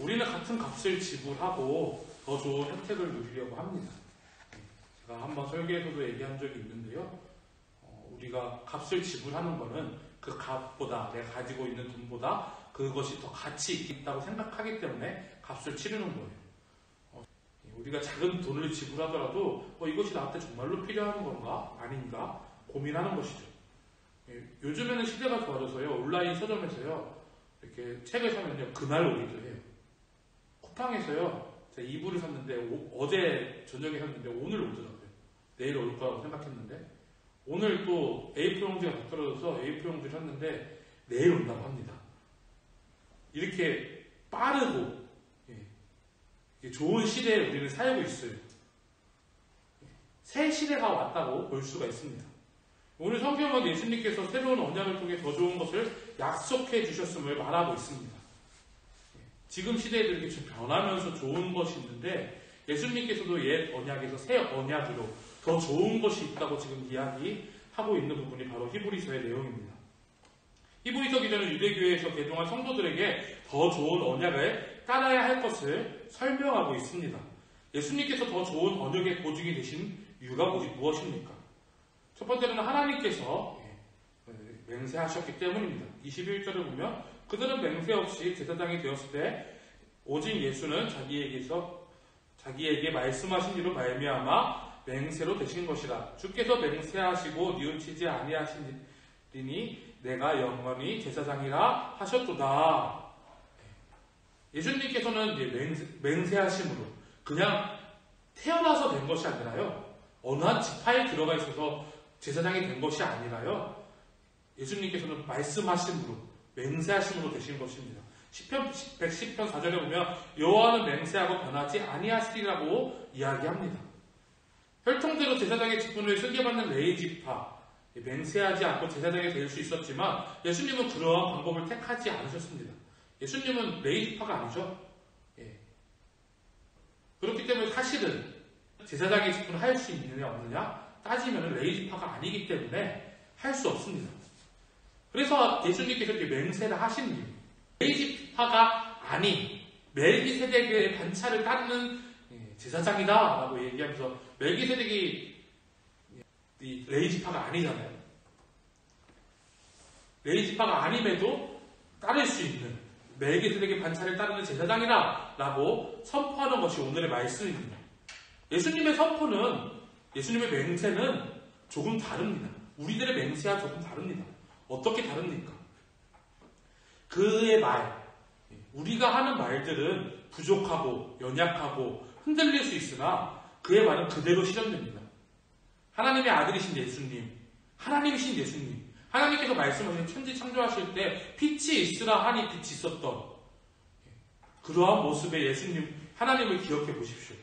우리는 같은 값을 지불하고 더 좋은 혜택을 누리려고 합니다. 제가 한번 설계에서도 얘기한 적이 있는데요. 우리가 값을 지불하는 것은 그 값보다, 내가 가지고 있는 돈보다 그것이 더 가치 있다고 생각하기 때문에 값을 치르는 거예요. 우리가 작은 돈을 지불하더라도 이것이 나한테 정말로 필요한 건가? 아닌가? 고민하는 것이죠. 요즘에는 시대가 좋아져서요. 온라인 서점에서요. 이렇게 책을 사면요. 그날 오기도 해요. 쿠팡에서요. 제가 이불을 샀는데 어제 저녁에 샀는데 오늘 오더라고요. 내일 올 거라고 생각했는데 오늘 또 A4 용지가 더 떨어져서 A4 용지를 샀는데 내일 온다고 합니다. 이렇게 빠르고 좋은 시대에 우리는 살고 있어요. 새 시대가 왔다고 볼 수가 있습니다. 오늘 성경은 예수님께서 새로운 언약을 통해 더 좋은 것을 약속해 주셨음을 말하고 있습니다. 지금 시대에도 이렇게 변하면서 좋은 것이 있는데 예수님께서도 옛 언약에서 새 언약으로 더 좋은 것이 있다고 지금 이야기하고 있는 부분이 바로 히브리서의 내용입니다. 히브리서 기자는 유대교회에서 개종한 성도들에게 더 좋은 언약을 따라야 할 것을 설명하고 있습니다. 예수님께서 더 좋은 언약의 보증이 되신 이유가 무엇입니까? 첫 번째로는 하나님께서 맹세하셨기 때문입니다. 21절을 보면 그들은 맹세 없이 제사장이 되었을 때 오직 예수는 자기에게 말씀하신 이로 말미암아 맹세로 되신 것이라. 주께서 맹세하시고 뉘우치지 아니하시리니 내가 영원히 제사장이라 하셨도다. 예수님께서는 맹세하심으로 그냥 태어나서 된 것이 아니라요. 어느 한 지파에 들어가 있어서 제사장이 된 것이 아니라요. 예수님께서는 말씀하심으로 맹세하심으로 되신 것입니다. 시편 110편 4절에 보면 여호와는 맹세하고 변하지 아니하시리라고 이야기합니다. 혈통대로 제사장의 직분을 쓰게 받는 레위 지파, 맹세하지 않고 제사장이 될 수 있었지만 예수님은 그러한 방법을 택하지 않으셨습니다. 예수님은 레위 지파가 아니죠. 그렇기 때문에 사실은 제사장의 직분을 할 수 있느냐 없느냐 따지면 레위 지파가 아니기 때문에 할 수 없습니다. 그래서 예수님께서 이렇게 맹세를 하신 이유, 레위 지파가 아닌 멜기세덱의 반차를 따르는 제사장이다 라고 얘기하면서 멜기세덱이 레위 지파가 아니잖아요. 레위 지파가 아님에도 따를 수 있는 멜기세덱의 반차를 따르는 제사장이라 라고 선포하는 것이 오늘의 말씀입니다. 예수님의 선포는, 예수님의 맹세는 조금 다릅니다. 우리들의 맹세와 조금 다릅니다. 어떻게 다릅니까? 그의 말, 우리가 하는 말들은 부족하고 연약하고 흔들릴 수 있으나 그의 말은 그대로 실현됩니다. 하나님의 아들이신 예수님, 하나님이신 예수님, 하나님께서 말씀하신 천지 창조하실 때 빛이 있으라 하니 빛이 있었던 그러한 모습의 예수님, 하나님을 기억해 보십시오.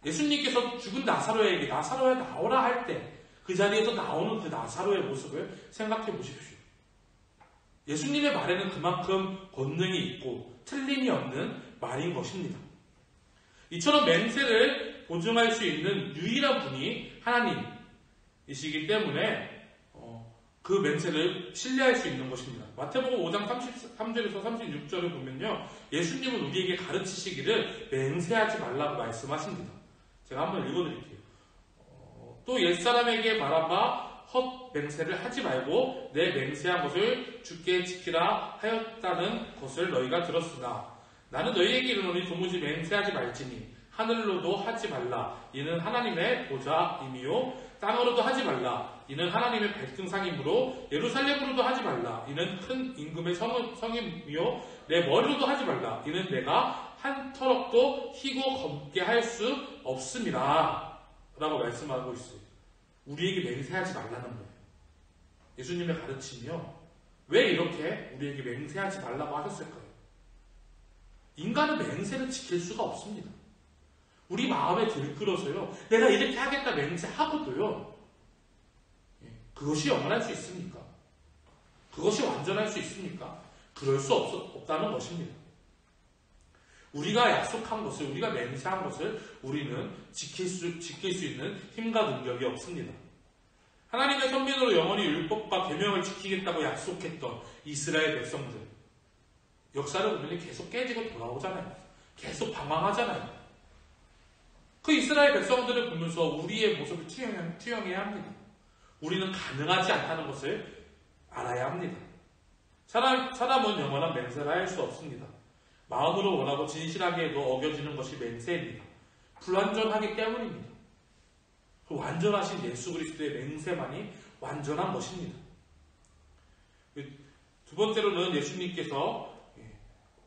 예수님께서 죽은 나사로에게 나사로야 나오라 할 때 그 자리에서 나오는 그 나사로의 모습을 생각해 보십시오. 예수님의 말에는 그만큼 권능이 있고 틀림이 없는 말인 것입니다. 이처럼 맹세를 보증할 수 있는 유일한 분이 하나님이시기 때문에 그 맹세를 신뢰할 수 있는 것입니다. 마태복음 5장 33절에서 36절을 보면요. 예수님은 우리에게 가르치시기를 맹세하지 말라고 말씀하십니다. 제가 한번 읽어드릴게요. 또 옛사람에게 말하바 헛 맹세를 하지 말고 내 맹세한 것을 주께 지키라 하였다는 것을 너희가 들었으나 나는 너희에게 이르노니 도무지 맹세하지 말지니 하늘로도 하지 말라 이는 하나님의 보좌임이요 땅으로도 하지 말라 이는 하나님의 백등상이므로 예루살렘으로도 하지 말라 이는 큰 임금의 성임이요 내 머리로도 하지 말라 이는 내가 한 터럭도 희고 검게 할 수 없음이라 라고 말씀하고 있어요. 우리에게 맹세하지 말라는 거예요. 예수님의 가르침이요. 왜 이렇게 우리에게 맹세하지 말라고 하셨을까요? 인간은 맹세를 지킬 수가 없습니다. 우리 마음에 들끓어서요. 내가 이렇게 하겠다 맹세하고도요. 그것이 영원할 수 있습니까? 그것이 완전할 수 있습니까? 그럴 수 없다는 것입니다. 우리가 약속한 것을, 우리가 맹세한 것을 우리는 지킬 수 있는 힘과 능력이 없습니다. 하나님의 선민으로 영원히 율법과 계명을 지키겠다고 약속했던 이스라엘 백성들. 역사를 보면 계속 깨지고 돌아오잖아요. 계속 방황하잖아요. 그 이스라엘 백성들을 보면서 우리의 모습을 투영해야 합니다. 우리는 가능하지 않다는 것을 알아야 합니다. 사람은 영원한 맹세를 할 수 없습니다. 마음으로 원하고 진실하게 해도 어겨지는 것이 맹세입니다. 불완전하기 때문입니다. 그 완전하신 예수 그리스도의 맹세만이 완전한 것입니다. 두 번째로는 예수님께서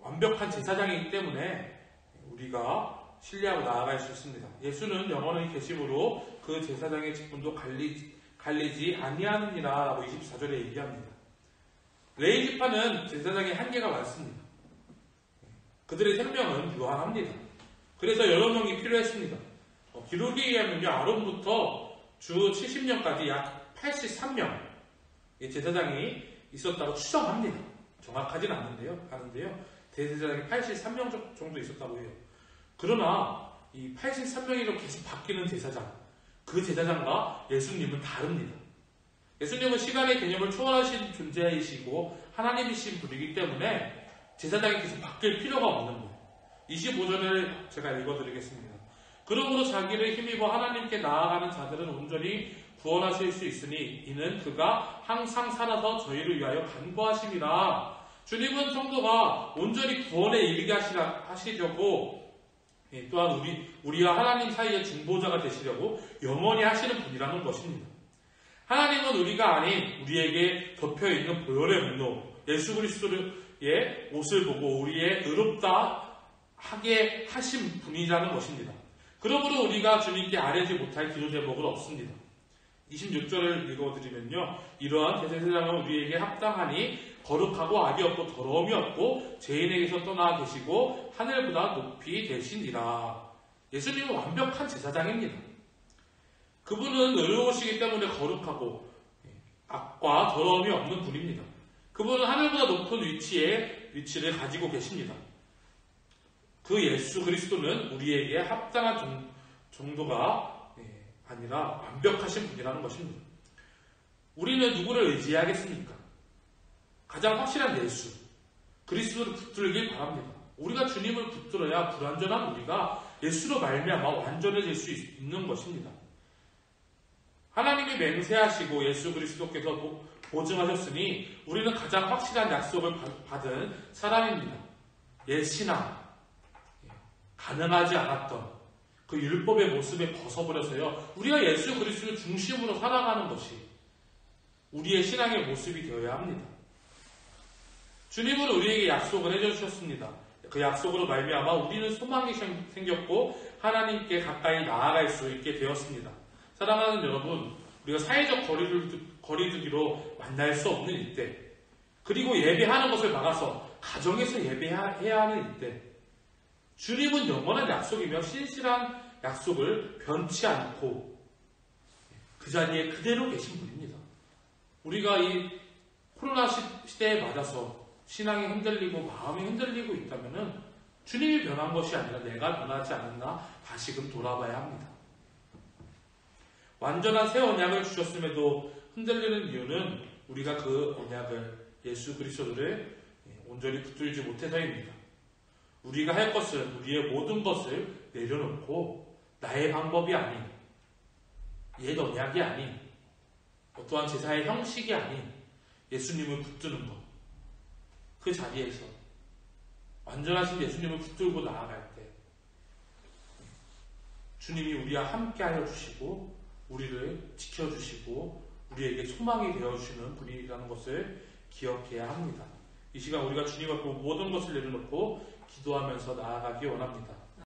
완벽한 제사장이기 때문에 우리가 신뢰하고 나아갈 수 있습니다. 예수는 영원히 계심으로 그 제사장의 직분도 갈리지 아니하느니라 라고 24절에 얘기합니다. 레위 지파는 제사장의 한계가 많습니다. 그들의 생명은 유한합니다. 그래서 여러 명이 필요했습니다. 기록에 의하면요, 아론부터 주 70년까지 약 83명 제사장이 있었다고 추정합니다. 정확하진 않은데요. 대제사장이 83명 정도 있었다고 해요. 그러나 이 83명이 계속 바뀌는 제사장, 그 제사장과 예수님은 다릅니다. 예수님은 시간의 개념을 초월하신 존재이시고 하나님이신 분이기 때문에 제사장이 계속 바뀔 필요가 없는 거예요. 25절을 제가 읽어드리겠습니다. 그러므로 자기를 힘입어 하나님께 나아가는 자들은 온전히 구원하실 수 있으니 이는 그가 항상 살아서 저희를 위하여 간구하심이라. 주님은 성도가 온전히 구원에 이르게 하시려고 또한 우리와 하나님 사이의 중보자가 되시려고 영원히 하시는 분이라는 것입니다. 하나님은 우리가 아닌 우리에게 덮여있는 보혈의 문로 예수 그리스도의 옷을 보고 우리의 의롭다 하게 하신 분이라는 것입니다. 그러므로 우리가 주님께 아뢰지 못할 기도 제목은 없습니다. 26절을 읽어드리면요, 이러한 대제사장은 우리에게 합당하니 거룩하고 악이 없고 더러움이 없고 죄인에게서 떠나 계시고 하늘보다 높이 되시니라. 예수님은 완벽한 제사장입니다. 그분은 의로우시기 때문에 거룩하고 악과 더러움이 없는 분입니다. 그분은 하늘보다 높은 위치를 가지고 계십니다. 그 예수 그리스도는 우리에게 합당한 정도가 아니라 완벽하신 분이라는 것입니다. 우리는 누구를 의지해야겠습니까? 가장 확실한 예수 그리스도를 붙들길 바랍니다. 우리가 주님을 붙들어야 불완전한 우리가 예수로 말미암아 완전해질 수 있는 것입니다. 하나님이 맹세하시고 예수 그리스도께서 보증하셨으니 우리는 가장 확실한 약속을 받은 사람입니다. 옛 신앙, 가능하지 않았던 그 율법의 모습에 벗어버려서요, 우리가 예수 그리스도를 중심으로 살아가는 것이 우리의 신앙의 모습이 되어야 합니다. 주님은 우리에게 약속을 해주셨습니다. 그 약속으로 말미암아 우리는 소망이 생겼고 하나님께 가까이 나아갈 수 있게 되었습니다. 사랑하는 여러분, 우리가 사회적 거리두기로 만날 수 없는 이때, 그리고 예배하는 것을 막아서 가정에서 예배해야 하는 이때, 주님은 영원한 약속이며 신실한 약속을 변치 않고 그 자리에 그대로 계신 분입니다. 우리가 이 코로나 시대에 맞아서 신앙이 흔들리고 마음이 흔들리고 있다면 주님이 변한 것이 아니라 내가 변하지 않았나 다시금 돌아봐야 합니다. 완전한 새 언약을 주셨음에도 흔들리는 이유는 우리가 그 언약을 예수 그리스도를 온전히 붙들지 못해서입니다. 우리가 할 것은 우리의 모든 것을 내려놓고 나의 방법이 아닌, 옛 언약이 아닌, 어떠한 제사의 형식이 아닌 예수님을 붙드는 것, 그 자리에서 완전하신 예수님을 붙들고 나아갈 때 주님이 우리와 함께하여 주시고 우리를 지켜주시고 우리에게 소망이 되어주시는 분이라는 것을 기억해야 합니다. 이 시간 우리가 주님 앞에 모든 것을 내려놓고 기도하면서 나아가기 원합니다.